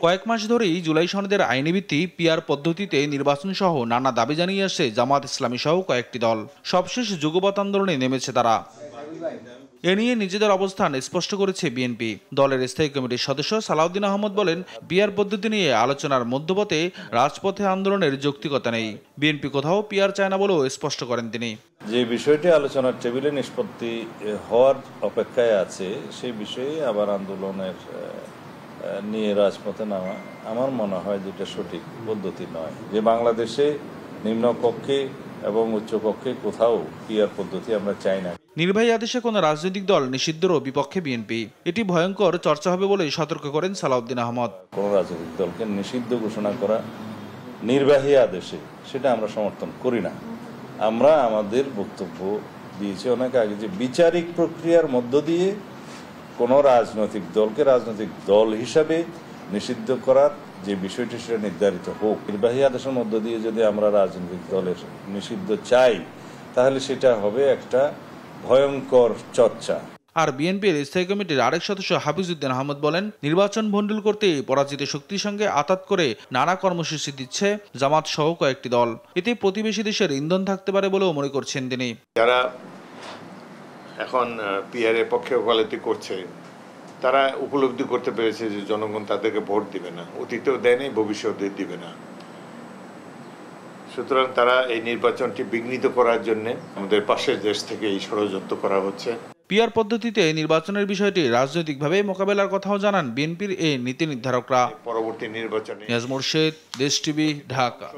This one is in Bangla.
কয়েক মাস ধরেই জুলাই সনদের আইনি ভিত্তি পিআর পদ্ধতিতে নির্বাচন সহ নানা দাবি জানিয়ে আসছে জামাত ইসলামী সহ কয়েকটি দল। সবশেষ যুগপৎ আন্দোলনে নেমেছে তারা। এ নিয়ে নিজেদের অবস্থান স্পষ্ট করেছে বিএনপি। দলের স্থায়ী কমিটির সদস্য সালাউদ্দিন আহমদ বলেন, পিআর পদ্ধতি নিয়ে আলোচনার মধ্যপথে রাজপথে আন্দোলনের যৌক্তিকতা নেই। বিএনপি কোথাও পিআর চায় না বলেও স্পষ্ট করেন তিনি। যে বিষয়টি আলোচনার টেবিলে নিষ্পত্তি হওয়ার অপেক্ষায় আছে সেই বিষয়ে আবার আন্দোলনের নিয়ে রাজপথে নামা আমার মনে হয় যেটা সঠিক পদ্ধতি নয়। যে বাংলাদেশে নিম্নকক্ষে এবং উচ্চকক্ষে কোথাও পিআর পদ্ধতি আমরা চাই না। নির্বাহী আদেশে কোনো রাজনৈতিক দল নিষিদ্ধেরও বিপক্ষে বিএনপি। এটি ভয়ঙ্কর চর্চা হবে বলে সতর্ক করেন সালাউদ্দিন আহমদ। কোন রাজনৈতিক দলকে নিষিদ্ধ ঘোষণা করা নির্বাহী আদেশে সেটা আমরা সমর্থন করি না। আমরা আমাদের বক্তব্য দিয়েছি অনেক আগে যে বিচারিক প্রক্রিয়ার মধ্য দিয়ে কোনো রাজনৈতিক দলকে রাজনৈতিক দল হিসাবে নিষিদ্ধ করার যে বিষয়টি সেটা নির্ধারিত হোক। নির্বাহী আদেশের মধ্য দিয়ে যদি আমরা রাজনৈতিক দলের নিষিদ্ধ চাই তাহলে সেটা হবে একটা ভয়ঙ্কর চর্চা। আর বিএনপির স্থায়ী কমিটির আরেক সদস্য হাফিজউদ্দিন আহমদ বলেন, নির্বাচন ভণ্ডুল করতে পরাজিত শক্তির সঙ্গে আঁতাত করে নানা কর্মসূচি দিচ্ছে জামাত সহ কয়েকটি দল। এতে প্রতিবেশী দেশের ইন্ধন থাকতে পারে বলেও মনে করছেন তিনি। যারা এখন পিআর এর পক্ষে ওকালতি করছে তারা উপলব্ধি করতে পেরেছে যে জনগণ তাদেরকে ভোট দিবে না, অতীতেও দেয়নি, ভবিষ্যতে দিবে না। সুতরাং তারা এই নির্বাচনটি বিঘ্নিত করার জন্য আমাদের পাশের দেশ থেকে এই ষড়যন্ত্র করা হচ্ছে। পিআর পদ্ধতিতে নির্বাচনের বিষয়টি রাজনৈতিকভাবে মোকাবেলার কথাও জানান বিএনপির এই নীতি নির্ধারকরা। পরবর্তী নির্বাচনে নিয়াজ মোরশেদ, দেশ টিভি, ঢাকা।